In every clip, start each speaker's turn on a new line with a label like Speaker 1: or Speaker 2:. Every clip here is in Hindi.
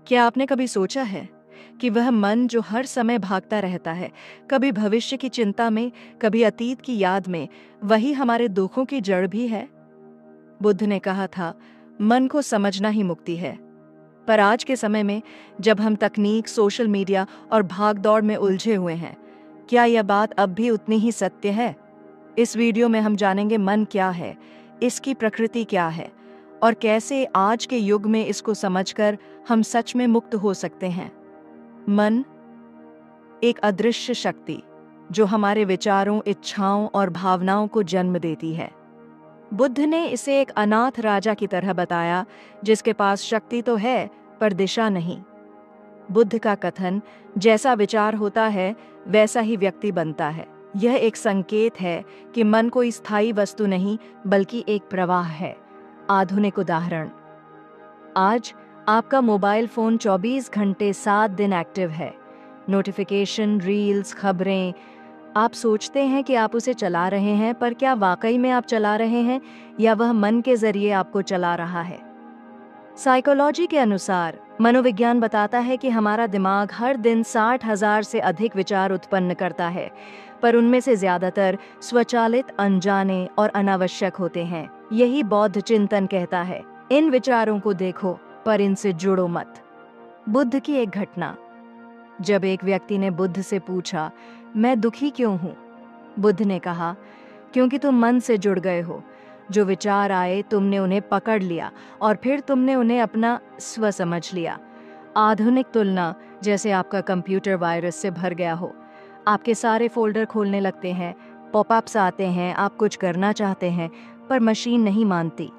Speaker 1: क्या आपने कभी सोचा है कि वह मन जो हर समय भागता रहता है, कभी भविष्य की चिंता में, कभी अतीत की याद में, वही हमारे दुखों की जड़ भी है? बुद्ध ने कहा था, मन को समझना ही मुक्ति है। पर आज के समय में, जब हम तकनीक, सोशल मीडिया और भागदौड़ में उलझे हुए हैं, क्या यह बात अब भी उतनी ही सत्य है? इस वीडियो में हम जानेंगे मन क्या है, इसकी प्रकृति क्या है और कैसे आज के युग में इसको समझकर हम सच में मुक्त हो सकते हैं। मन एक अदृश्य शक्ति जो हमारे विचारों, इच्छाओं और भावनाओं को जन्म देती है। बुद्ध ने इसे एक अनाथ राजा की तरह बताया, जिसके पास शक्ति तो है पर दिशा नहीं। बुद्ध का कथन, जैसा विचार होता है वैसा ही व्यक्ति बनता है, यह एक संकेत है कि मन कोई स्थायी वस्तु नहीं बल्कि एक प्रवाह है। आधुनिक उदाहरण, आज आपका मोबाइल फोन 24 घंटे 7 दिन एक्टिव है। नोटिफिकेशन, रील्स, खबरें, आप सोचते हैं कि आप उसे चला रहे हैं, पर क्या वाकई में आप चला रहे हैं या वह मन के जरिए आपको चला रहा है? साइकोलॉजी के अनुसार मनोविज्ञान बताता है कि हमारा दिमाग हर दिन 60,000 से अधिक विचार उत्पन्न करता है, पर उनमें से ज्यादातर स्वचालित, अनजाने और अनावश्यक होते हैं। यही बौद्ध चिंतन कहता है, इन विचारों को देखो पर इनसे जुड़ो मत। बुद्ध की एक घटना। जब एक व्यक्ति ने बुद्ध से पूछा, मैं दुखी क्यों हूँ? बुद्ध ने कहा, क्योंकि तुम मन से जुड़ गए हो। जो विचार आए तुमने उन्हें पकड़ लिया और फिर तुमने उन्हें अपना स्व समझ लिया। आधुनिक तुलना, जैसे आपका कंप्यूटर वायरस से भर गया हो। आपके सारे फोल्डर खोलने लगते हैं, पॉपअप्स आते हैं, आप कुछ करना चाहते हैं पर मशीन नहीं मानती।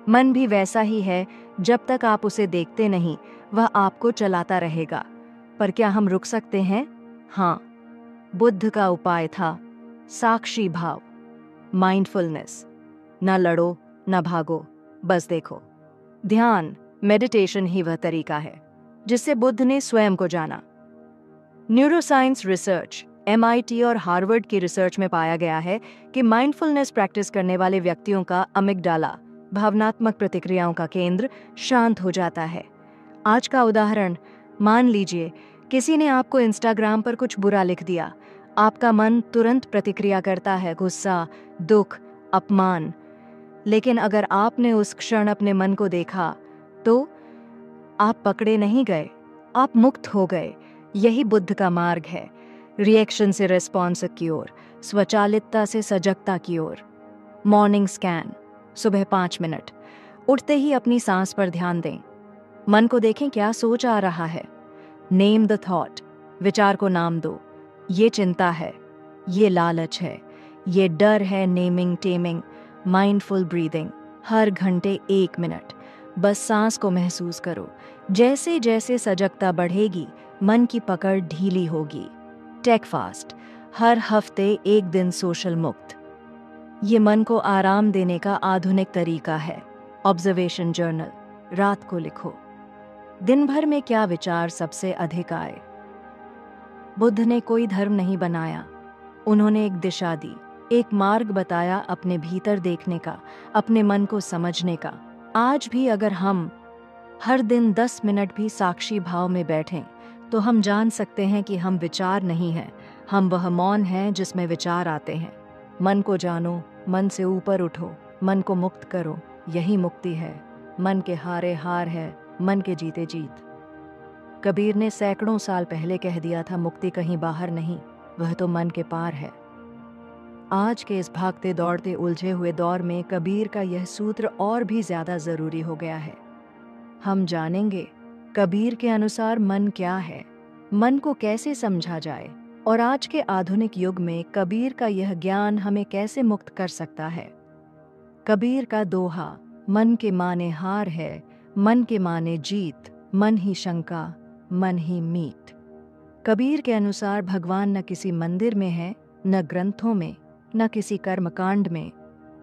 Speaker 1: मन भी वैसा ही है, जब तक आप उसे देखते नहीं वह आपको चलाता रहेगा। पर क्या हम रुक सकते हैं? हाँ, बुद्ध का उपाय था साक्षी भाव, माइंडफुलनेस। न लड़ो, न भागो, बस देखो। ध्यान, मेडिटेशन ही वह तरीका है जिससे बुद्ध ने स्वयं को जाना। न्यूरोसाइंस रिसर्च, MIT और हार्वर्ड की रिसर्च में पाया गया है कि माइंडफुलनेस प्रैक्टिस करने वाले व्यक्तियों का अमिगडाला, भावनात्मक प्रतिक्रियाओं का केंद्र, शांत हो जाता है। आज का उदाहरण, मान लीजिए किसी ने आपको इंस्टाग्राम पर कुछ बुरा लिख दिया। आपका मन तुरंत प्रतिक्रिया करता है, गुस्सा, दुख, अपमान। लेकिन अगर आपने उस क्षण अपने मन को देखा तो आप पकड़े नहीं गए, आप मुक्त हो गए। यही बुद्ध का मार्ग है, रिएक्शन से रिस्पॉन्स की ओर, स्वचालितता से सजगता की ओर। मॉर्निंग स्कैन, सुबह 5 मिनट, उठते ही अपनी सांस पर ध्यान दें। मन को देखें क्या सोच आ रहा है। नेम द थॉट, विचार को नाम दो। ये चिंता है, ये लालच है, ये डर है। नेमिंग, टेमिंग, माइंडफुल ब्रीदिंग, हर घंटे 1 मिनट। बस सांस को महसूस करो। जैसे जैसे सजगता बढ़ेगी, मन की पकड़ ढीली होगी। टेक फास्ट, हर हफ्ते 1 दिन सोशल मुक्त। ये मन को आराम देने का आधुनिक तरीका है। ऑब्जर्वेशन जर्नल, रात को लिखो, दिन भर में क्या विचार सबसे अधिक आए। बुद्ध ने कोई धर्म नहीं बनाया, उन्होंने एक दिशा दी, एक मार्ग बताया अपने भीतर देखने का, अपने मन को समझने का। आज भी अगर हम हर दिन 10 मिनट भी साक्षी भाव में बैठें तो हम जान सकते हैं कि हम विचार नहीं हैं, हम वह मौन हैं जिसमें विचार आते हैं। मन को जानो, मन से ऊपर उठो, मन को मुक्त करो, यही मुक्ति है। मन के हारे हार है, मन के जीते जीत। कबीर ने सैकड़ों साल पहले कह दिया था, मुक्ति कहीं बाहर नहीं, वह तो मन के पार है। आज के इस भागते दौड़ते उलझे हुए दौर में कबीर का यह सूत्र और भी ज्यादा जरूरी हो गया है। हम जानेंगे कबीर के अनुसार मन क्या है, मन को कैसे समझा जाए और आज के आधुनिक युग में कबीर का यह ज्ञान हमें कैसे मुक्त कर सकता है। कबीर का दोहा, मन के माने हार है, मन के माने जीत, मन ही शंका, मन ही मीत। कबीर के अनुसार भगवान न किसी मंदिर में है, न ग्रंथों में, न किसी कर्मकांड में।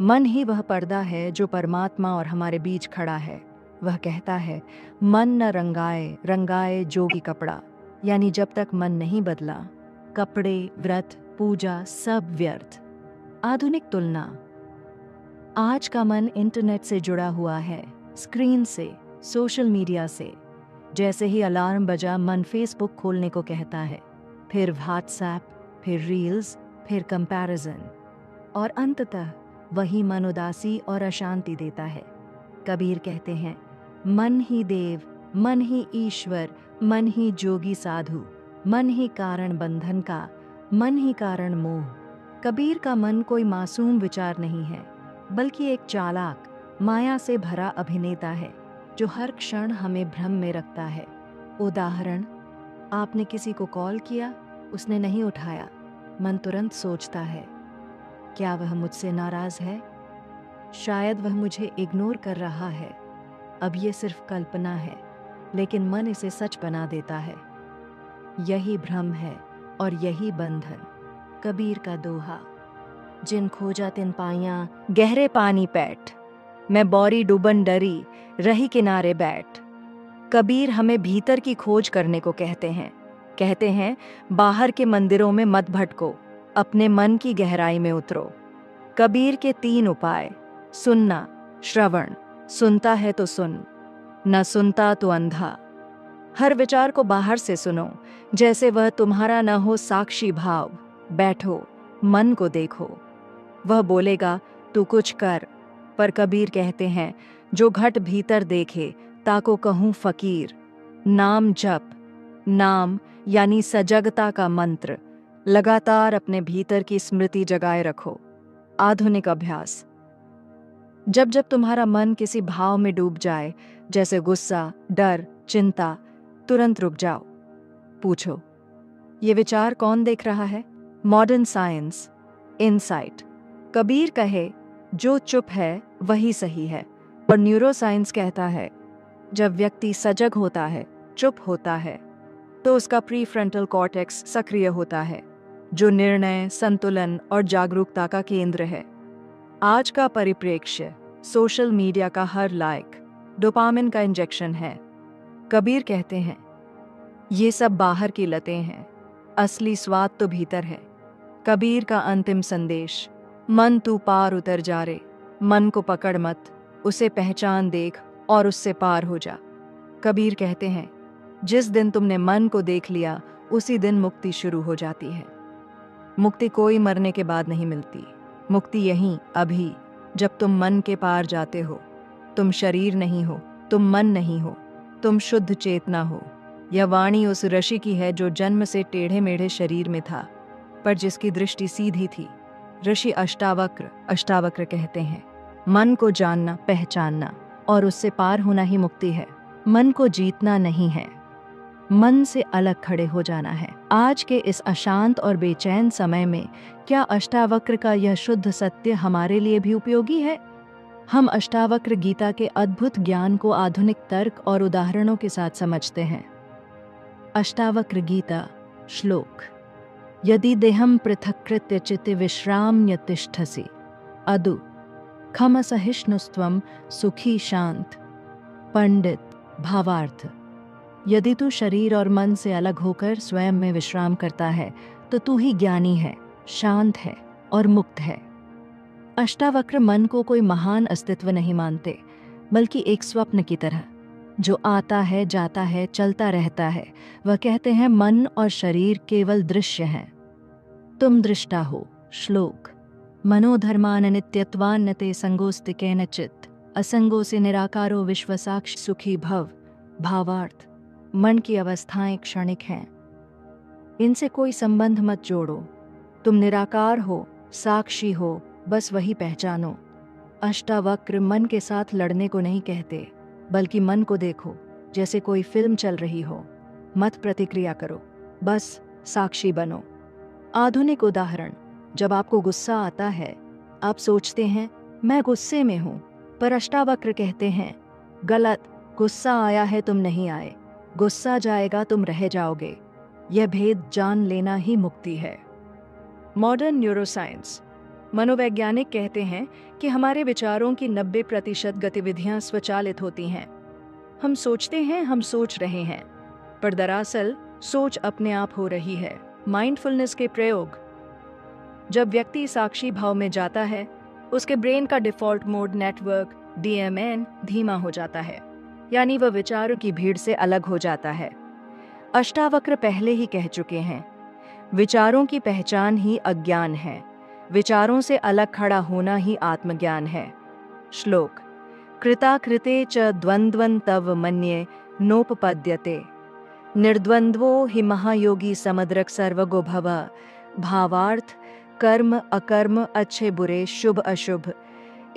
Speaker 1: मन ही वह पर्दा है जो परमात्मा और हमारे बीच खड़ा है। वह कहता है, मन न रंगाए, रंगाए जोगी कपड़ा। यानी जब तक मन नहीं बदला, कपड़े, व्रत, पूजा सब व्यर्थ। आधुनिक तुलना, आज का मन इंटरनेट से जुड़ा हुआ है, स्क्रीन से, सोशल मीडिया से। जैसे ही अलार्म बजा मन फेसबुक खोलने को कहता है, फिर व्हाट्सएप, फिर रील्स, फिर कंपैरिजन, और अंततः वही मन उदासी और अशांति देता है। कबीर कहते हैं, मन ही देव, मन ही ईश्वर, मन ही जोगी साधु, मन ही कारण बंधन का, मन ही कारण मोह। कबीर का मन कोई मासूम विचार नहीं है, बल्कि एक चालाक, माया से भरा अभिनेता है जो हर क्षण हमें भ्रम में रखता है। उदाहरण, आपने किसी को कॉल किया, उसने नहीं उठाया, मन तुरंत सोचता है, क्या वह मुझसे नाराज है? शायद वह मुझे इग्नोर कर रहा है। अब ये सिर्फ कल्पना है, लेकिन मन इसे सच बना देता है। यही भ्रम है और यही बंधन। कबीर का दोहा, जिन खोजा तिन पाइयां गहरे पानी पैठ, मैं बौरी डूबन डरी रही किनारे बैठ। कबीर हमें भीतर की खोज करने को कहते हैं बाहर के मंदिरों में मत भटको, अपने मन की गहराई में उतरो। कबीर के 3 उपाय: सुनना, श्रवण, सुनता है तो सुन, न सुनता तो अंधा। हर विचार को बाहर से सुनो, जैसे वह तुम्हारा न हो साक्षी भाव। बैठो, मन को देखो, वह बोलेगा तू कुछ कर। पर कबीर कहते हैं, जो घट भीतर देखे ताको कहूँ फकीर। नाम जप, नाम यानी सजगता का मंत्र, लगातार अपने भीतर की स्मृति जगाए रखो। आधुनिक अभ्यास, जब जब तुम्हारा मन किसी भाव में डूब जाए, जैसे गुस्सा, डर, चिंता, तुरंत रुक जाओ। पूछो, ये विचार कौन देख रहा है? Modern science, insight. कबीर कहे, जो चुप है वही सही है। और न्यूरोसाइंस कहता है, जब व्यक्ति सजग होता है, चुप होता है, तो उसका प्रीफ्रंटल कॉर्टेक्स सक्रिय होता है, जो निर्णय, संतुलन और जागरूकता का केंद्र है। आज का परिप्रेक्ष्य, सोशल मीडिया का हर लाइक डोपामिन का इंजेक्शन है। कबीर कहते हैं, ये सब बाहर की लतें हैं, असली स्वाद तो भीतर है। कबीर का अंतिम संदेश, मन तू पार उतर जा रे, मन को पकड़ मत, उसे पहचान देख और उससे पार हो जा। कबीर कहते हैं, जिस दिन तुमने मन को देख लिया, उसी दिन मुक्ति शुरू हो जाती है। मुक्ति कोई मरने के बाद नहीं मिलती। मुक्ति यहीं, अभी, जब तुम मन के पार जाते हो। तुम शरीर नहीं हो, तुम मन नहीं हो, तुम शुद्ध चेतना हो। यह वाणी उस ऋषि की है जो जन्म से टेढ़े मेढ़े शरीर में था, पर जिसकी दृष्टि सीधी थी। ऋषि अष्टावक्र कहते हैं, मन को जानना, पहचानना और उससे पार होना ही मुक्ति है। मन को जीतना नहीं है, मन से अलग खड़े हो जाना है। आज के इस अशांत और बेचैन समय में क्या अष्टावक्र का यह शुद्ध सत्य हमारे लिए भी उपयोगी है? हम अष्टावक्र गीता के अद्भुत ज्ञान को आधुनिक तर्क और उदाहरणों के साथ समझते हैं। अष्टावक्र गीता श्लोक, यदि देहम पृथक्कृत्य चित्ते विश्राम्य तिष्ठसि अदु खम सहिष्णुस्त्वं सुखी शांत। पंडित। भावार्थ, यदि तू शरीर और मन से अलग होकर स्वयं में विश्राम करता है, तो तू ही ज्ञानी है, शांत है और मुक्त है। अष्टावक्र मन को कोई महान अस्तित्व नहीं मानते, बल्कि एक स्वप्न की तरह जो आता है, जाता है, चलता रहता है। वह कहते हैं, मन और शरीर केवल दृश्य हैं, तुम दृष्टा हो। श्लोक, मनोधर्मान नित्यत्वान न ते संगोस्ति केनचित् असंगोसि निराकारो विश्वसाक्ष सुखी भव। भावार्थ, मन की अवस्थाएं क्षणिक हैं, इनसे कोई संबंध मत जोड़ो। तुम निराकार हो, साक्षी हो, बस वही पहचानो। अष्टावक्र मन के साथ लड़ने को नहीं कहते, बल्कि मन को देखो जैसे कोई फिल्म चल रही हो। मत प्रतिक्रिया करो, बस साक्षी बनो। आधुनिक उदाहरण, जब आपको गुस्सा आता है, आप सोचते हैं मैं गुस्से में हूँ, पर अष्टावक्र कहते हैं गलत, गुस्सा आया है तुम नहीं आए, गुस्सा जाएगा तुम रह जाओगे। यह भेद जान लेना ही मुक्ति है। मॉडर्न न्यूरोसाइंस, मनोवैज्ञानिक कहते हैं कि हमारे विचारों की 90% गतिविधियां स्वचालित होती हैं। हम सोचते हैं हम सोच रहे हैं, पर दरअसल सोच अपने आप हो रही है। माइंडफुलनेस के प्रयोग, जब व्यक्ति साक्षी भाव में जाता है, उसके ब्रेन का डिफॉल्ट मोड नेटवर्क DMN धीमा हो जाता है। यानी वह विचारों की भीड़ से अलग हो जाता है। अष्टावक्र पहले ही कह चुके हैं, विचारों की पहचान ही अज्ञान है, विचारों से अलग खड़ा होना ही आत्मज्ञान है। श्लोक। कृताकृते च द्वंद्वं तव मन्ये नोपपद्यते, निर्द्वंद्वो हि महायोगी समद्रक सर्वगो भव। भावार्थ, कर्म अकर्म, अच्छे बुरे, शुभ अशुभ,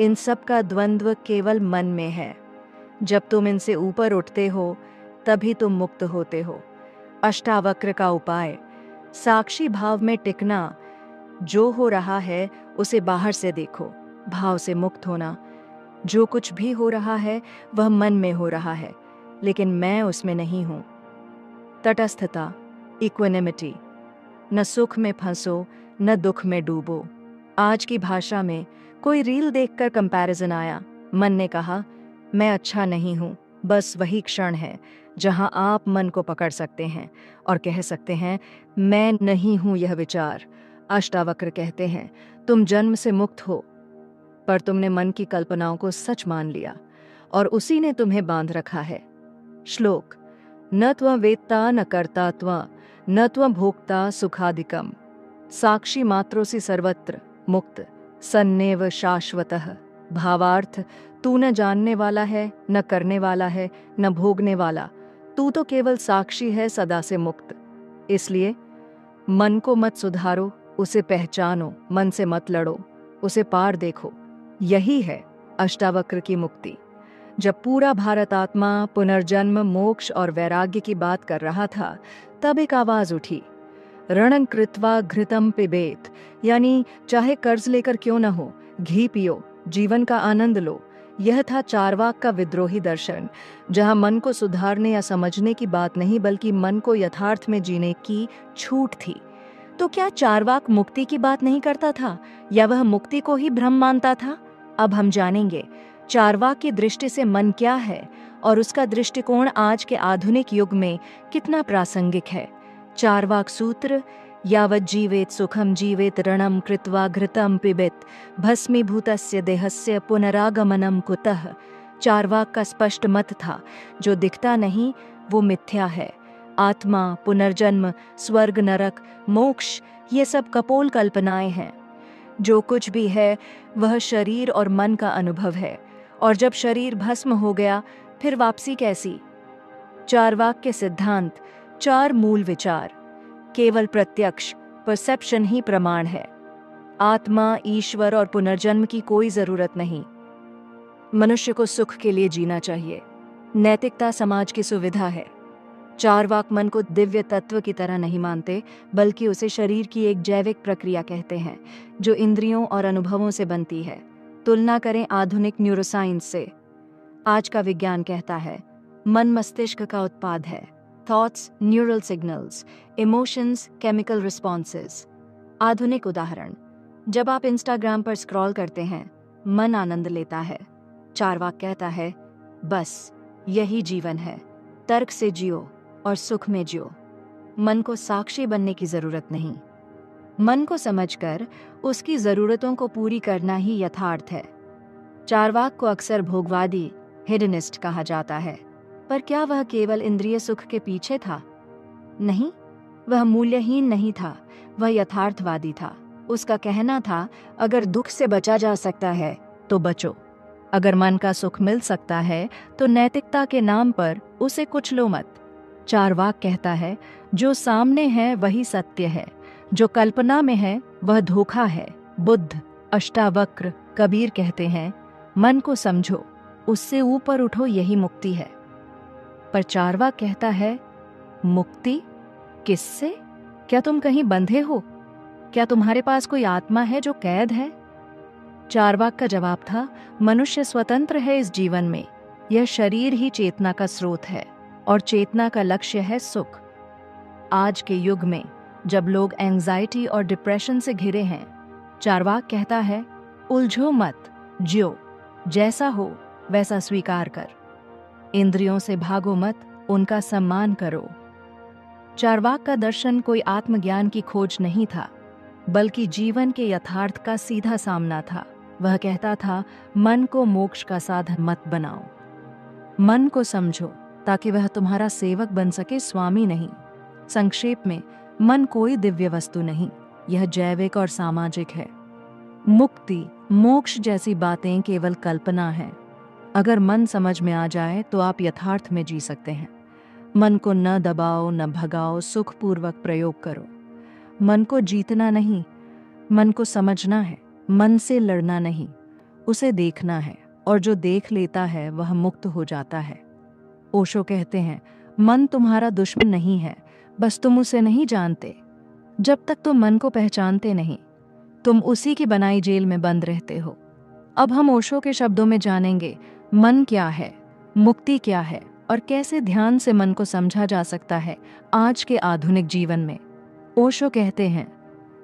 Speaker 1: इन सब का द्वंद्व केवल मन में है। जब तुम इनसे ऊपर उठते हो तभी तुम मुक्त होते हो। अष्टावक्र का उपाय, साक्षी भाव में टिकना। जो हो रहा है उसे बाहर से देखो, भाव से मुक्त होना। जो कुछ भी हो रहा है वह मन में हो रहा है, लेकिन मैं उसमें नहीं हूं। तटस्थता, इक्विनिमिटी। न सुख में फंसो न दुख में डूबो। आज की भाषा में कोई रील देखकर कंपैरिजन आया, मन ने कहा मैं अच्छा नहीं हूं। बस वही क्षण है जहां आप मन को पकड़ सकते हैं और कह सकते हैं मैं नहीं हूं यह विचार। अष्टावक्र कहते हैं तुम जन्म से मुक्त हो, पर तुमने मन की कल्पनाओं को सच मान लिया और उसी ने तुम्हें बांध रखा है। श्लोक। न त्वं वेत्ता न कर्ता त्वं, न त्वं भोक्ता सुखादिकम, साक्षी मात्रोसि सर्वत्र मुक्त सन्नेव शाश्वतः। भावार्थ, तू न जानने वाला है, न करने वाला है, न भोगने वाला, तू तो केवल साक्षी है, सदा से मुक्त। इसलिए मन को मत सुधारो, उसे पहचानो, मन से मत लड़ो, उसे पार देखो। यही है अष्टावक्र की मुक्ति। जब पूरा भारत आत्मा, पुनर्जन्म, मोक्ष और वैराग्य की बात कर रहा था, तब एक आवाज उठी, रणं कृत्वा घृतं पिबेत, यानी चाहे कर्ज लेकर क्यों न हो, घी पियो, जीवन का आनंद लो। यह था चारवाक का विद्रोही दर्शन, जहां मन को सुधारने या समझने की बात नहीं, बल्कि मन को यथार्थ में जीने की छूट थी। तो क्या चारवाक मुक्ति की बात नहीं करता था, या वह मुक्ति को ही भ्रम मानता था? अब हम जानेंगे चारवाक की दृष्टि से मन क्या है और उसका दृष्टिकोण आज के आधुनिक युग में कितना प्रासंगिक है। चारवाक सूत्र, यावत् जीवेत सुखम जीवेत रणं कृत्वा घृतं पिबेत, भस्मीभूतस्य देहस्य पुनरागमनं कुतः। चारवाक का स्पष्ट मत था, जो दिखता नहीं वो मिथ्या है। आत्मा, पुनर्जन्म, स्वर्ग, नरक, मोक्ष, ये सब कपोल कल्पनाएं हैं। जो कुछ भी है वह शरीर और मन का अनुभव है, और जब शरीर भस्म हो गया फिर वापसी कैसी? चारवाक के सिद्धांत, चार मूल विचार। केवल प्रत्यक्ष, परसेप्शन ही प्रमाण है। आत्मा, ईश्वर और पुनर्जन्म की कोई जरूरत नहीं। मनुष्य को सुख के लिए जीना चाहिए। नैतिकता समाज की सुविधा है। चारवाक मन को दिव्य तत्व की तरह नहीं मानते, बल्कि उसे शरीर की एक जैविक प्रक्रिया कहते हैं, जो इंद्रियों और अनुभवों से बनती है। तुलना करें आधुनिक न्यूरोसाइंस से। आज का विज्ञान कहता है मन मस्तिष्क का उत्पाद है। Thoughts, neural signals, emotions, chemical responses. आधुनिक उदाहरण, जब आप इंस्टाग्राम पर स्क्रॉल करते हैं, मन आनंद लेता है। चारवाक कहता है बस यही जीवन है, तर्क से जियो और सुख में जियो। मन को साक्षी बनने की जरूरत नहीं। मन को समझकर उसकी जरूरतों को पूरी करना ही यथार्थ है। चारवाक को अक्सर भोगवादी, हेडनिस्ट कहा जाता है, पर क्या वह केवल इंद्रिय सुख के पीछे था? नहीं, वह मूल्यहीन नहीं था, वह यथार्थवादी था। उसका कहना था अगर दुख से बचा जा सकता है तो बचो, अगर मन का सुख मिल सकता है तो नैतिकता के नाम पर उसे कुछ लो मत। चारवाक कहता है जो सामने है वही सत्य है, जो कल्पना में है वह धोखा है। बुद्ध, अष्टावक्र, कबीर कहते हैं मन को समझो, उससे ऊपर उठो, यही मुक्ति है। पर चारवाक कहता है मुक्ति किससे? क्या तुम कहीं बंधे हो? क्या तुम्हारे पास कोई आत्मा है जो कैद है? चारवाक का जवाब था मनुष्य स्वतंत्र है इस जीवन में। यह शरीर ही चेतना का स्रोत है और चेतना का लक्ष्य है सुख। आज के युग में जब लोग एंजाइटी और डिप्रेशन से घिरे हैं, चारवाक कहता है उलझो मत, जियो, जैसा हो वैसा स्वीकार कर। इंद्रियों से भागो मत, उनका सम्मान करो। चारवाक का दर्शन कोई आत्मज्ञान की खोज नहीं था, बल्कि जीवन के यथार्थ का सीधा सामना था। वह कहता था मन को मोक्ष का साधन मत बनाओ। मन को समझो ताकि वह तुम्हारा सेवक बन सके, स्वामी नहीं। संक्षेप में, मन कोई दिव्य वस्तु नहीं, यह जैविक और सामाजिक है। मुक्ति, मोक्ष जैसी बातें केवल कल्पना है। अगर मन समझ में आ जाए तो आप यथार्थ में जी सकते हैं। मन को न दबाओ, न भगाओ, सुखपूर्वक प्रयोग करो। मन को जीतना नहीं, मन को समझना है। मन से लड़ना नहीं, उसे देखना है, और जो देख लेता है वह मुक्त हो जाता है। ओशो कहते हैं, मन तुम्हारा दुश्मन नहीं है, बस तुम उसे नहीं जानते। जब तक तुम मन को पहचानते नहीं, तुम उसी की बनाई जेल में बंद रहते हो। अब हम ओशो के शब्दों में जानेंगे, मन क्या है, मुक्ति क्या है, और कैसे ध्यान से मन को समझा जा सकता है आज के आधुनिक जीवन में। ओशो कहते हैं,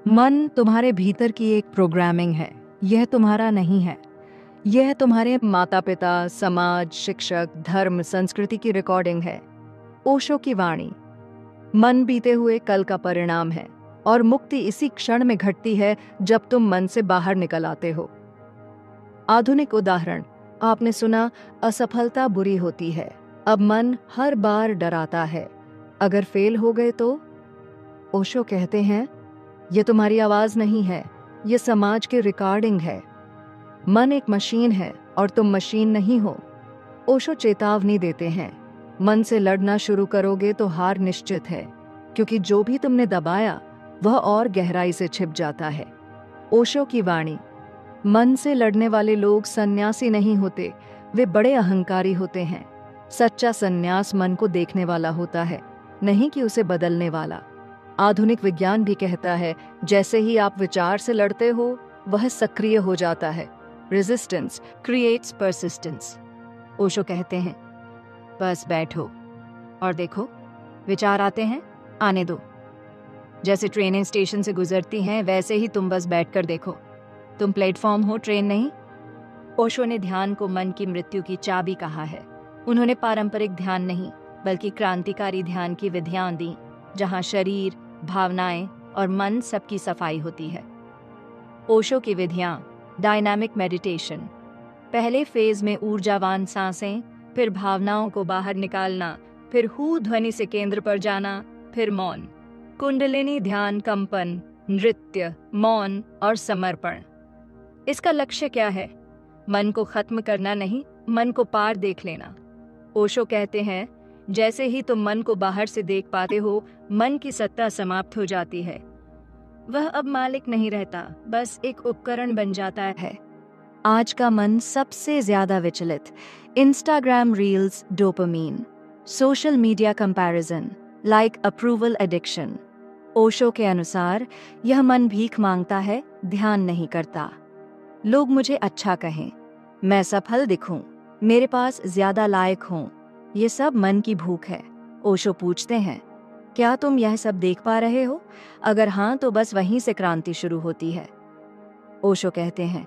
Speaker 1: मन तुम्हारे भीतर की एक प्रोग्रामिंग है, यह तुम्हारा नहीं है। यह तुम्हारे माता पिता, समाज, शिक्षक, धर्म, संस्कृति की रिकॉर्डिंग है। ओशो की वाणी, मन बीते हुए कल का परिणाम है, और मुक्ति इसी क्षण में घटती है जब तुम मन से बाहर निकल आते हो। आधुनिक उदाहरण, आपने सुना असफलता बुरी होती है। अब मन हर बार डराता है, अगर फेल हो गए तो? ओशो कहते हैं, यह तुम्हारी आवाज नहीं है, यह समाज की रिकॉर्डिंग है। मन एक मशीन है और तुम मशीन नहीं हो। ओशो चेतावनी देते हैं, मन से लड़ना शुरू करोगे तो हार निश्चित है, क्योंकि जो भी तुमने दबाया वह और गहराई से छिप जाता है। ओशो की वाणी, मन से लड़ने वाले लोग सन्यासी नहीं होते, वे बड़े अहंकारी होते हैं। सच्चा सन्यास मन को देखने वाला होता है, नहीं कि उसे बदलने वाला। आधुनिक विज्ञान भी कहता है, जैसे ही आप विचार से लड़ते हो वह सक्रिय हो जाता है। Resistance creates persistence. ओशो कहते हैं, बस बैठो और देखो, विचार आते हैं, आने दो। जैसे ट्रेनें स्टेशन से गुजरती हैं, वैसे ही तुम बस बैठकर देखो। तुम प्लेटफॉर्म हो, ट्रेन नहीं। ओशो ने ध्यान को मन की मृत्यु की चाबी कहा है। उन्होंने पारंपरिक ध्यान नहीं, बल्कि क्रांतिकारी ध्यान की विधियां दी, जहां शरीर, भावनाएं और मन सबकी सफाई होती है। ओशो की विधियां, डायनामिक मेडिटेशन, पहले फेज में ऊर्जावान सांसें, फिर भावनाओं को बाहर निकालना, फिर हू ध्वनि से केंद्र पर जाना, फिर मौन। कुंडलिनी ध्यान, कंपन, नृत्य, मौन और समर्पण। इसका लक्ष्य क्या है? मन को खत्म करना नहीं, मन को पार देख लेना। ओशो कहते हैं, जैसे ही तुम मन को बाहर से देख पाते हो, मन की सत्ता समाप्त हो जाती है। वह अब मालिक नहीं रहता, बस एक उपकरण बन जाता है। आज का मन सबसे ज्यादा विचलित, Instagram reels, dopamine, social media comparison, like approval addiction. Osho के अनुसार यह मन भीख मांगता है, ध्यान नहीं करता। लोग मुझे अच्छा कहें, मैं सफल दिखूं, मेरे पास ज्यादा लायक हों, ये सब मन की भूख है। ओशो पूछते हैं, क्या तुम यह सब देख पा रहे हो? अगर हाँ, तो बस वहीं से क्रांति शुरू होती है। ओशो कहते हैं,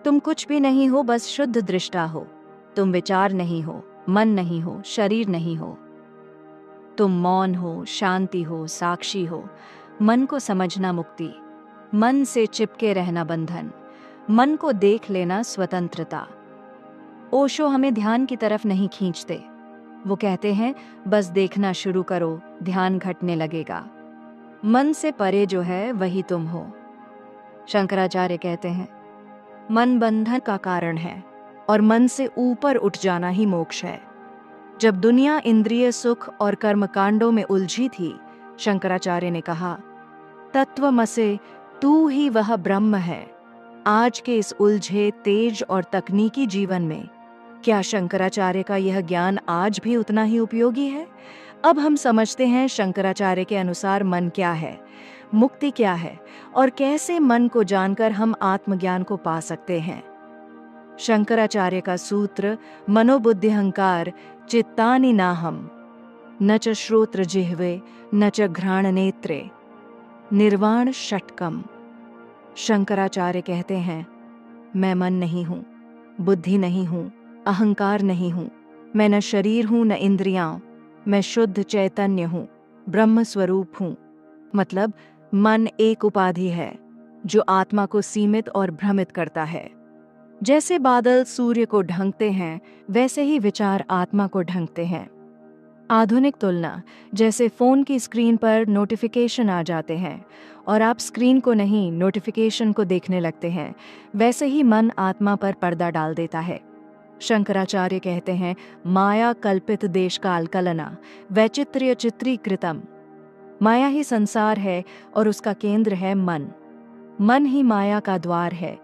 Speaker 1: तुम कुछ भी नहीं हो, बस शुद्ध दृष्टा हो। तुम विचार नहीं हो, मन नहीं हो, शरीर नहीं हो। तुम मौन हो, शांति हो, साक्षी हो। मन को समझना मुक्ति, मन से चिपके रहना बंधन, मन को देख लेना स्वतंत्रता। ओशो हमें ध्यान की तरफ नहीं खींचते। वो कहते हैं, बस देखना शुरू करो, ध्यान घटने लगेगा। मन से परे जो है वही तुम हो। शंकराचार्य कहते हैं, मन बंधन का कारण है और मन से ऊपर उठ जाना ही मोक्ष है। जब दुनिया इंद्रिय सुख और कर्मकांडों में उलझी थी, शंकराचार्य ने कहा, तत्वमसे, तू ही वह ब्रह्म है। आज के इस उलझे, तेज और तकनीकी जीवन में क्या शंकराचार्य का यह ज्ञान आज भी उतना ही उपयोगी है? अब हम समझते हैं शंकराचार्य के अनुसार मन क्या है, मुक्ति क्या है, और कैसे मन को जानकर हम आत्मज्ञान को पा सकते हैं। शंकराचार्य का सूत्र, मनोबुद्धि अहंकार चित्तानि नाहम, न च श्रोत्र जिह्वे न च घ्राण नेत्रे, निर्वाण षटकम। शंकराचार्य कहते हैं, मैं मन नहीं हूँ, बुद्धि नहीं हूँ, अहंकार नहीं हूँ, मैं न शरीर हूँ न इंद्रियां, मैं शुद्ध चैतन्य हूँ, ब्रह्म स्वरूप हूँ। मतलब मन एक उपाधि है जो आत्मा को सीमित और भ्रमित करता है। जैसे बादल सूर्य को ढंकते हैं, वैसे ही विचार आत्मा को ढंकते हैं। आधुनिक तुलना, जैसे फोन की स्क्रीन पर नोटिफिकेशन आ जाते हैं और आप स्क्रीन को नहीं नोटिफिकेशन को देखने लगते हैं, वैसे ही मन आत्मा पर पर्दा डाल देता है। शंकराचार्य कहते हैं, माया कल्पित देश काल कलना वैचित्र्य चित्रीकृतम। माया ही संसार है और उसका केंद्र है मन। मन ही माया का द्वार है।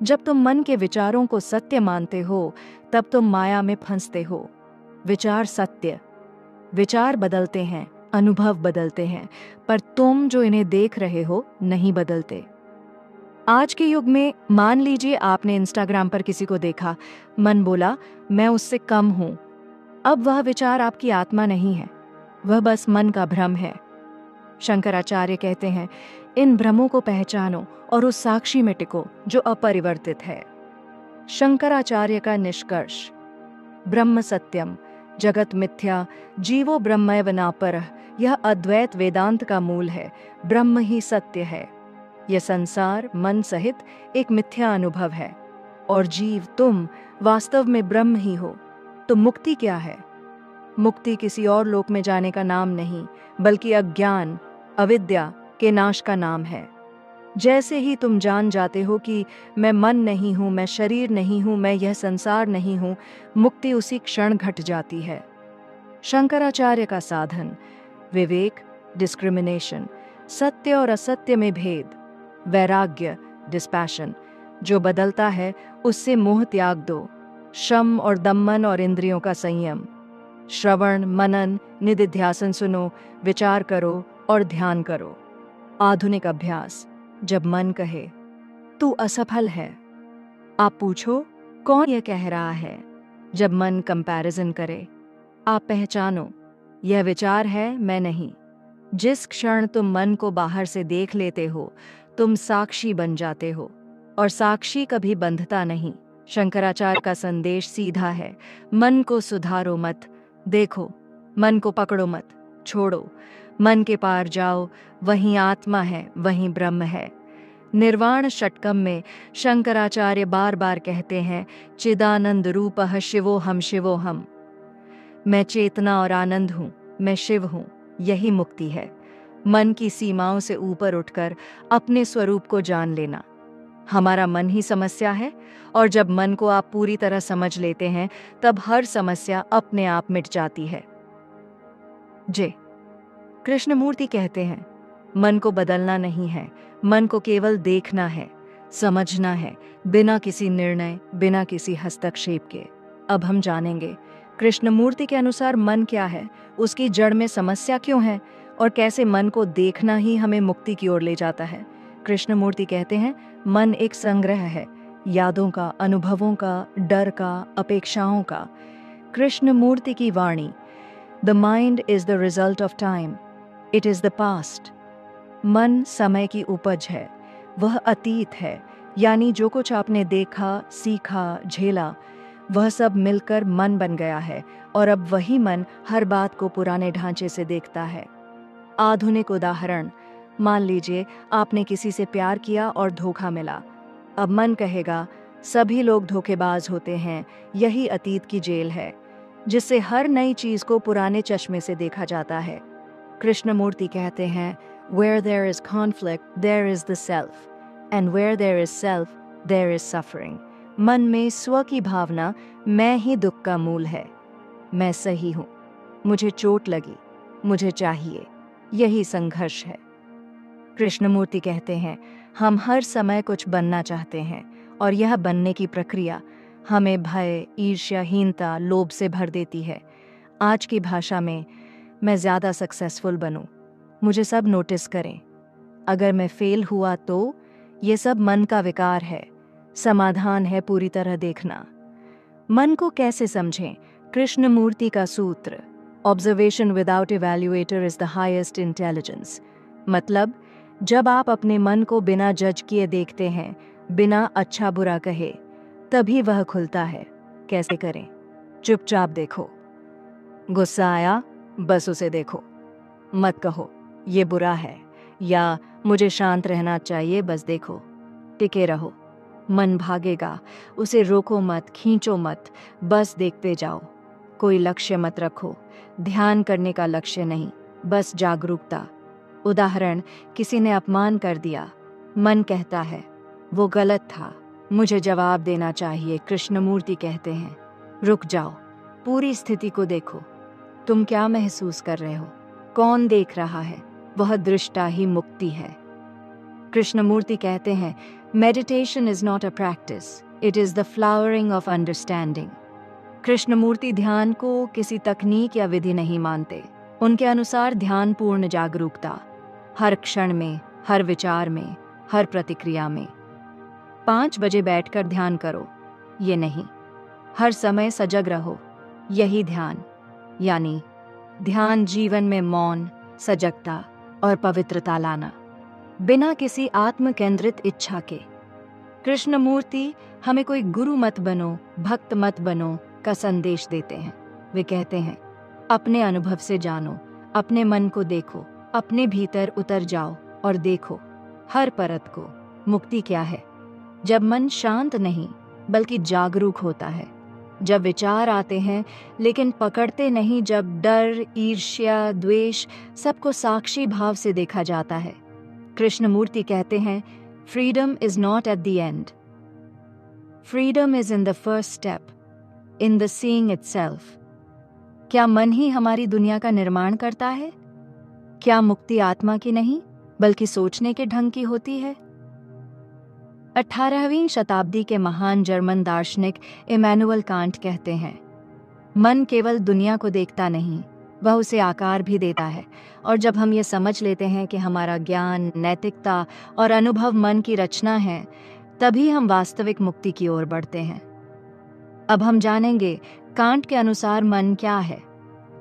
Speaker 1: जब तुम मन के विचारों को सत्य मानते हो, तब तुम माया में फंसते हो। विचार सत्य, विचार बदलते हैं, अनुभव बदलते हैं, पर तुम जो इन्हें देख रहे हो नहीं बदलते। आज के युग में मान लीजिए आपने इंस्टाग्राम पर किसी को देखा, मन बोला मैं उससे कम हूं। अब वह विचार आपकी आत्मा नहीं है, वह बस मन का भ्रम है। शंकराचार्य कहते हैं, इन भ्रमों को पहचानो और उस साक्षी में टिको जो अपरिवर्तित है। शंकराचार्य का निष्कर्ष, ब्रह्म सत्यम, जगत मिथ्या, जीवो ब्रह्मैव नापरः, यह अद्वैत वेदांत का मूल है। ब्रह्म ही सत्य है। यह संसार मन सहित एक मिथ्या अनुभव है और जीव तुम वास्तव में ब्रह्म ही हो। तो मुक्ति क्या है? मुक्ति किसी और लोक में जाने का नाम नहीं, बल्कि अज्ञान, अविद्या के नाश का नाम है। जैसे ही तुम जान जाते हो कि मैं मन नहीं हूं, मैं शरीर नहीं हूं, मैं यह संसार नहीं हूं, मुक्ति उसी क्षण घट जाती है। शंकराचार्य का साधन, विवेक, डिस्क्रिमिनेशन, सत्य और असत्य में भेद, वैराग्य, डिस्पैशन, जो बदलता है उससे मोह त्याग दो, शम और दमन और इंद्रियों का संयम, श्रवण, मनन, निधिध्यासन सुनो, विचार करो और ध्यान करो। आधुनिक अभ्यास, जब मन कहे तू असफल है, आप पूछो कौन यह कह रहा है। जब मन कंपैरिजन करे, आप पहचानो यह विचार है, मैं नहीं। जिस क्षण तुम मन को बाहर से देख लेते हो, तुम साक्षी बन जाते हो और साक्षी कभी बंधता नहीं। शंकराचार्य का संदेश सीधा है, मन को सुधारो मत, देखो, मन को पकड़ो मत, छोड़ो, मन के पार जाओ, वहीं आत्मा है, वहीं ब्रह्म है। निर्वाण षटकम में शंकराचार्य बार बार कहते हैं, चिदानंद रूपः शिवोहम शिवोहम, मैं चेतना और आनंद हूँ, मैं शिव हूँ। यही मुक्ति है, मन की सीमाओं से ऊपर उठकर अपने स्वरूप को जान लेना। हमारा मन ही समस्या है और जब मन को आप पूरी तरह समझ लेते हैं, तब हर समस्या अपने आप मिट जाती है। जे कृष्णमूर्ति कहते हैं, मन को बदलना नहीं है, मन को केवल देखना है, समझना है, बिना किसी निर्णय, बिना किसी हस्तक्षेप के। अब हम जानेंगे कृष्णमूर्ति के अनुसार मन क्या है, उसकी जड़ में समस्या क्यों है और कैसे मन को देखना ही हमें मुक्ति की ओर ले जाता है। कृष्णमूर्ति कहते हैं, मन एक संग्रह है, यादों का, अनुभवों का, डर का, अपेक्षाओं का। कृष्णमूर्ति की वाणी, the mind is the result of time, it is the past. मन समय की उपज है, वह अतीत है, यानी जो कुछ आपने देखा, सीखा, झेला, वह सब मिलकर मन बन गया है और अब वही मन हर बात को पुराने ढांचे से देखता है। आधुनिक उदाहरण, मान लीजिए आपने किसी से प्यार किया और धोखा मिला। अब मन कहेगा सभी लोग धोखेबाज होते हैं, यही अतीत की जेल है, जिससे हर नई चीज को पुराने चश्मे से देखा जाता है। कृष्णमूर्ति कहते हैं, where there is conflict, there is the self, and where there is self, there is suffering. मन में स्व की भावना, मैं ही दुख का मूल है, मैं सही हूँ, मुझे चोट लगी, मुझे चाहिए, यही संघर्ष है। कृष्णमूर्ति कहते हैं, हम हर समय कुछ बनना चाहते हैं और यह बनने की प्रक्रिया हमें भय, ईर्ष्याहीनता, लोभ से भर देती है। आज की भाषा में, मैं ज़्यादा सक्सेसफुल बनूं, मुझे सब नोटिस करें। अगर मैं फेल हुआ तो ये सब मन का विकार है, समाधान है पूरी तरह देखना। मन को कैसे समझें? कृष्णमूर्ति का सूत्र, observation without evaluator is the highest intelligence. मतलब जब आप अपने मन को बिना जज किए देखते हैं, बिना अच्छा बुरा कहे, तभी वह खुलता है। कैसे करें? चुपचाप देखो। गुस्सा आया, बस उसे देखो, मत कहो ये बुरा है या मुझे शांत रहना चाहिए, बस देखो। टिके रहो, मन भागेगा, उसे रोको मत, खींचो मत, बस देखते जाओ। कोई लक्ष्य मत रखो, ध्यान करने का लक्ष्य नहीं, बस जागरूकता। उदाहरण, किसी ने अपमान कर दिया, मन कहता है वो गलत था, मुझे जवाब देना चाहिए। कृष्णमूर्ति कहते हैं रुक जाओ, पूरी स्थिति को देखो, तुम क्या महसूस कर रहे हो, कौन देख रहा है, वह दृष्टा ही मुक्ति है। कृष्णमूर्ति कहते हैं meditation is not a practice, it is the flowering of understanding. Krishnamurti ध्यान को किसी तकनीक या विधि नहीं मानते। उनके अनुसार ध्यान पूर्ण जागरूकता, हर क्षण में, हर विचार में, हर प्रतिक्रिया में। 5 बजे बैठकर ध्यान करो, ये नहीं, हर समय सजग रहो, यही ध्यान। यानी ध्यान जीवन में मौन, सजगता और पवित्रता लाना, बिना किसी आत्म केंद्रित इच्छा के। कृष्णमूर्ति हमें कोई गुरु मत बनो, भक्त मत बनो का संदेश देते हैं। वे कहते हैं अपने अनुभव से जानो, अपने मन को देखो, अपने भीतर उतर जाओ और देखो हर परत को। मुक्ति क्या है? जब मन शांत नहीं बल्कि जागरूक होता है, जब विचार आते हैं लेकिन पकड़ते नहीं, जब डर, ईर्ष्या, द्वेष सबको साक्षी भाव से देखा जाता है। कृष्णमूर्ति कहते हैं freedom is not at the end, freedom is in the first step, in the seeing itself. क्या मन ही हमारी दुनिया का निर्माण करता है? क्या मुक्ति आत्मा की नहीं बल्कि सोचने के ढंग की होती है? 18वीं शताब्दी के महान जर्मन दार्शनिक इमैनुअल कांट कहते हैं मन केवल दुनिया को देखता नहीं, वह उसे आकार भी देता है। और जब हम ये समझ लेते हैं कि हमारा ज्ञान, नैतिकता और अनुभव मन की रचना है, तभी हम वास्तविक मुक्ति की ओर बढ़ते हैं। अब हम जानेंगे कांट के अनुसार मन क्या है,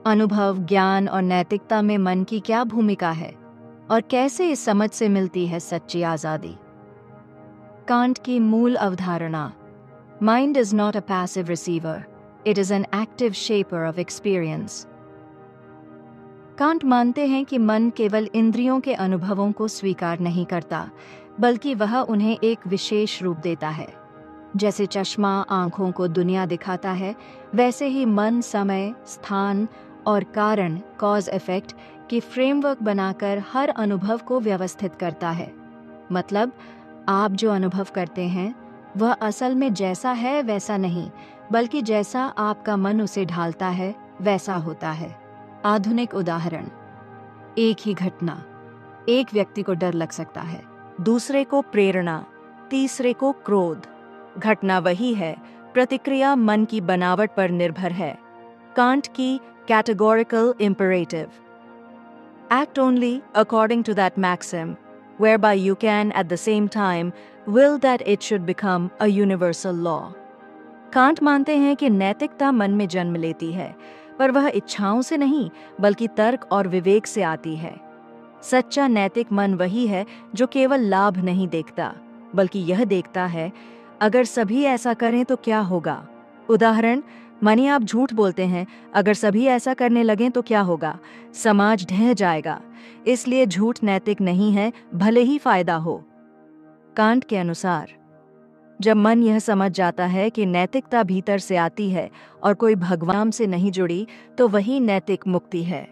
Speaker 1: अनुभव, ज्ञान और नैतिकता में मन की क्या भूमिका है और कैसे इस समझ से मिलती है सच्ची आज़ादी। कांट की मूल अवधारणा, mind is not a passive receiver, it is an active shaper of experience. Can't मानते हैं कि मन केवल इंद्रियों के अनुभवों को स्वीकार नहीं करता, बल्कि वह उन्हें एक विशेष रूप देता है। जैसे चश्मा आंखों को दुनिया दिखाता है, वैसे ही मन समय, स्थान और कारण, कॉज इफेक्ट की फ्रेमवर्क बनाकर हर अनुभव को व्यवस्थित करता है। मतलब आप जो अनुभव करते हैं वह असल में जैसा है वैसा नहीं, बल्कि जैसा आपका मन उसे ढालता है वैसा होता है। आधुनिक उदाहरण, एक ही घटना, एक व्यक्ति को डर लग सकता है, दूसरे को प्रेरणा, तीसरे को क्रोध। घटना वही है, प्रतिक्रिया मन की बनावट पर निर्भर है। कांट की categorical imperative, act only according to that maxim, whereby you can at the same time will that it should become a universal law. Can't मानते हैं कि नैतिकता मन में जन्म लेती है, पर वह इच्छाओं से नहीं बल्कि तर्क और विवेक से आती है। सच्चा नैतिक मन वही है जो केवल लाभ नहीं देखता, बल्कि यह देखता है अगर सभी ऐसा करें तो क्या होगा। उदाहरण, मानिए आप झूठ बोलते हैं, अगर सभी ऐसा करने लगें तो क्या होगा, समाज ढह जाएगा। इसलिए झूठ नैतिक नहीं है, भले ही फायदा हो। कांट के अनुसार जब मन यह समझ जाता है कि नैतिकता भीतर से आती है और कोई भगवान से नहीं जुड़ी, तो वही नैतिक मुक्ति है।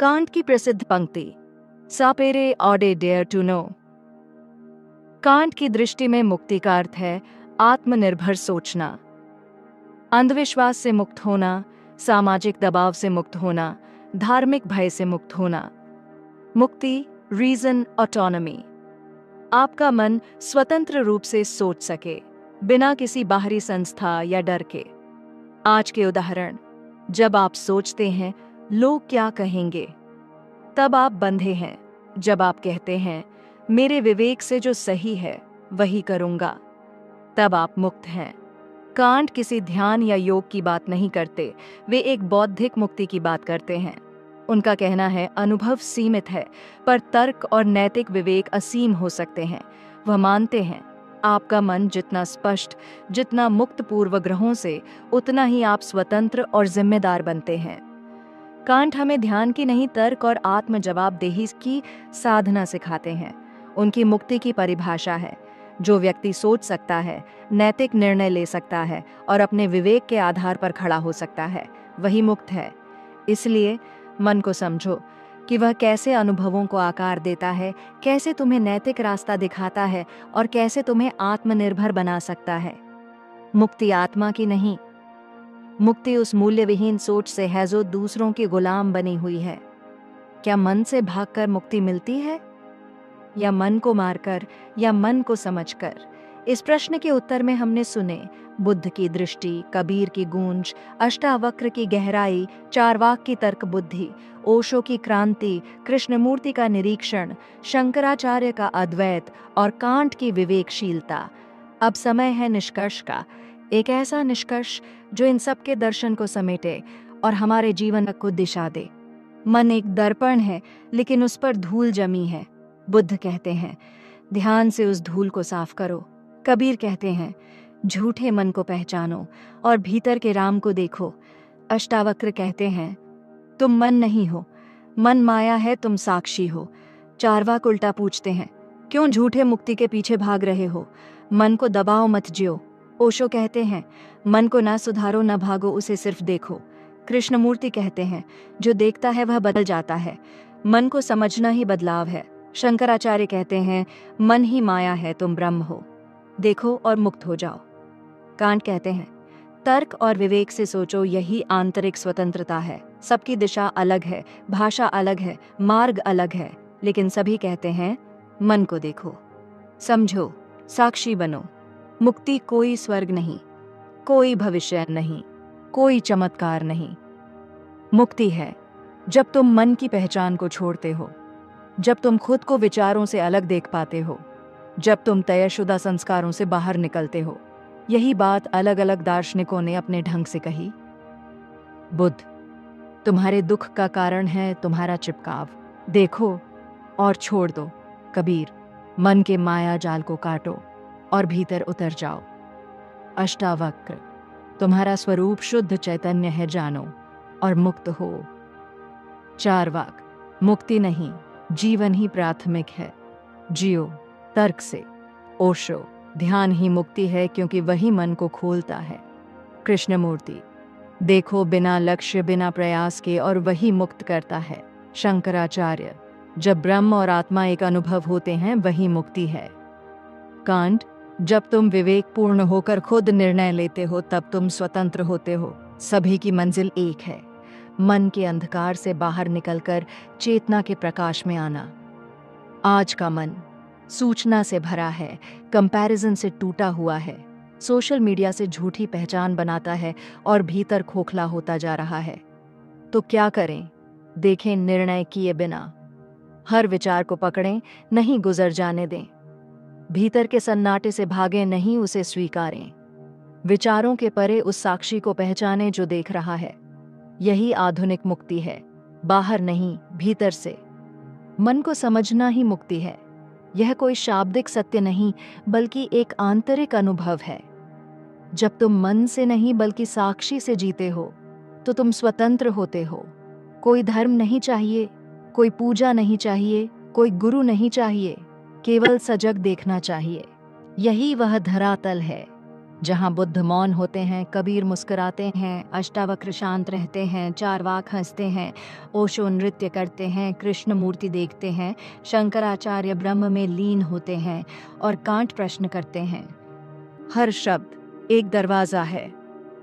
Speaker 1: कांट की प्रसिद्ध पंक्ति, सापेरे ऑडे डेयर टू नो। कांट की दृष्टि में मुक्ति का अर्थ है आत्मनिर्भर सोचना, अंधविश्वास से मुक्त होना, सामाजिक दबाव से मुक्त होना, धार्मिक भय से मुक्त होना। मुक्ति, रीजन ऑटोनॉमी, आपका मन स्वतंत्र रूप से सोच सके, बिना किसी बाहरी संस्था या डर के। आज के उदाहरण, जब आप सोचते हैं लोग क्या कहेंगे, तब आप बंधे हैं। जब आप कहते हैं मेरे विवेक से जो सही है वही करूंगा, तब आप मुक्त हैं। कांट किसी ध्यान या योग की बात नहीं करते, वे एक बौद्धिक मुक्ति की बात करते हैं। उनका कहना है अनुभव सीमित है, पर तर्क और नैतिक विवेक असीम हो सकते हैं। वह मानते हैं आपका मन जितना स्पष्ट, जितना मुक्त पूर्वग्रहों से, उतना ही आप स्वतंत्र और जिम्मेदार बनते हैं। कांट हमें ध्यान की नहीं, तर्क और आत्म जवाबदेही की साधना सिखाते हैं। उनकी मुक्ति की परिभाषा है जो व्यक्ति सोच सकता है, नैतिक निर्णय ले सकता है और अपने विवेक के आधार पर खड़ा हो सकता है, वही मुक्त है। इसलिए मन को समझो कि वह कैसे अनुभवों को आकार देता है, कैसे तुम्हें नैतिक रास्ता दिखाता है और कैसे तुम्हें आत्मनिर्भर बना सकता है। मुक्ति आत्मा की नहीं, मुक्ति उस मूल्यविहीन सोच से है जो दूसरों की गुलाम बनी हुई है। क्या मन से भागकर मुक्ति मिलती है, या मन को मारकर, या मन को समझकर? इस प्रश्न के उत्तर में हमने सुने बुद्ध की दृष्टि, कबीर की गूंज, अष्टावक्र की गहराई, चारवाक की तर्क बुद्धि, ओशो की क्रांति, कृष्णमूर्ति का निरीक्षण, शंकराचार्य का अद्वैत और कांट की विवेकशीलता। अब समय है निष्कर्ष का, एक ऐसा निष्कर्ष जो इन सब के दर्शन को समेटे और हमारे जीवन को दिशा दे। मन एक दर्पण है, लेकिन उस पर धूल जमी है। बुद्ध कहते हैं, ध्यान से उस धूल को साफ करो। कबीर कहते हैं, झूठे मन को पहचानो और भीतर के राम को देखो। अष्टावक्र कहते हैं, तुम मन नहीं हो, मन माया है, तुम साक्षी हो। चारवाक उल्टा पूछते हैं, क्यों झूठे मुक्ति के पीछे भाग रहे हो? मन को दबाओ मत जियो। ओशो कहते हैं, मन को ना सुधारो ना भागो, उसे सिर्फ देखो। कृष्णमूर्ति कहते हैं, जो देखता है वह बदल जाता है, मन को समझना ही बदलाव है। शंकराचार्य कहते हैं, मन ही माया है, तुम ब्रह्म हो, देखो और मुक्त हो जाओ। कांट कहते हैं, तर्क और विवेक से सोचो, यही आंतरिक स्वतंत्रता है। सबकी दिशा अलग है, भाषा अलग है, मार्ग अलग है, लेकिन सभी कहते हैं, मन को देखो, समझो, साक्षी बनो। मुक्ति कोई स्वर्ग नहीं, कोई भविष्य नहीं, कोई चमत्कार नहीं। मुक्ति है जब तुम मन की पहचान को छोड़ते हो, जब तुम खुद को विचारों से अलग देख पाते हो, जब तुम तयशुदा संस्कारों से बाहर निकलते हो। यही बात अलग अलग दार्शनिकों ने अपने ढंग से कही। बुद्ध, तुम्हारे दुख का कारण है तुम्हारा चिपकाव, देखो और छोड़ दो। कबीर, मन के माया जाल को काटो और भीतर उतर जाओ। अष्टावक्र, तुम्हारा स्वरूप शुद्ध चैतन्य है, जानो और मुक्त हो। चारवाक, मुक्ति नहीं, जीवन ही प्राथमिक है, जियो तर्क से। ओशो, ध्यान ही मुक्ति है, क्योंकि वही मन को खोलता है। कृष्णमूर्ति, देखो बिना लक्ष्य बिना प्रयास के, और वही मुक्त करता है। शंकराचार्य, जब ब्रह्म और आत्मा एक अनुभव होते हैं वही मुक्ति है। कांट, जब तुम विवेकपूर्ण होकर खुद निर्णय लेते हो तब तुम स्वतंत्र होते हो। सभी की मंजिल एक है, मन के अंधकार से बाहर निकलकर चेतना के प्रकाश में आना। आज का मन सूचना से भरा है, कंपैरिजन से टूटा हुआ है, सोशल मीडिया से झूठी पहचान बनाता है और भीतर खोखला होता जा रहा है। तो क्या करें? देखें निर्णय किए बिना, हर विचार को पकड़ें, नहीं गुजर जाने दें। भीतर के सन्नाटे से भागें, नहीं उसे स्वीकारें। विचारों के परे उस साक्षी को पहचानें जो देख रहा है। यही आधुनिक मुक्ति है, बाहर नहीं, भीतर से। मन को समझना ही मुक्ति है। यह कोई शाब्दिक सत्य नहीं, बल्कि एक आंतरिक अनुभव है। जब तुम मन से नहीं बल्कि साक्षी से जीते हो तो तुम स्वतंत्र होते हो। कोई धर्म नहीं चाहिए, कोई पूजा नहीं चाहिए, कोई गुरु नहीं चाहिए, केवल सजग देखना चाहिए। यही वह धरातल है जहाँ बुद्ध मौन होते हैं, कबीर मुस्कुराते हैं, अष्टावक्र शांत रहते हैं, चारवाक हंसते हैं, ओशो नृत्य करते हैं, कृष्णमूर्ति देखते हैं, शंकराचार्य ब्रह्म में लीन होते हैं और कांट प्रश्न करते हैं। हर शब्द एक दरवाज़ा है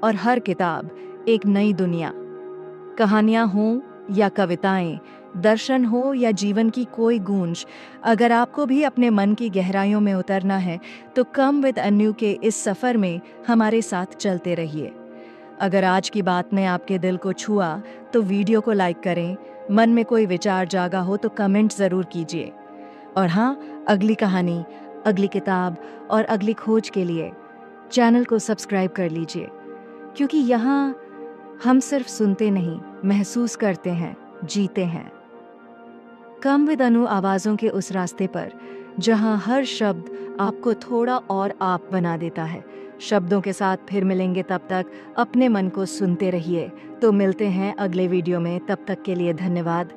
Speaker 1: और हर किताब एक नई दुनिया। कहानियाँ हों या कविताएं, दर्शन हो या जीवन की कोई गूंज, अगर आपको भी अपने मन की गहराइयों में उतरना है तो कम विद अन्यू के इस सफ़र में हमारे साथ चलते रहिए। अगर आज की बात ने आपके दिल को छुआ तो वीडियो को लाइक करें, मन में कोई विचार जागा हो तो कमेंट ज़रूर कीजिए। और हाँ, अगली कहानी, अगली किताब और अगली खोज के लिए चैनल को सब्सक्राइब कर लीजिए, क्योंकि यहाँ हम सिर्फ सुनते नहीं, महसूस करते हैं, जीते हैं। कम विद अनु आवाज़ों के उस रास्ते पर जहाँ हर शब्द आपको थोड़ा और आप बना देता है। शब्दों के साथ फिर मिलेंगे, तब तक अपने मन को सुनते रहिए। तो मिलते हैं अगले वीडियो में, तब तक के लिए धन्यवाद।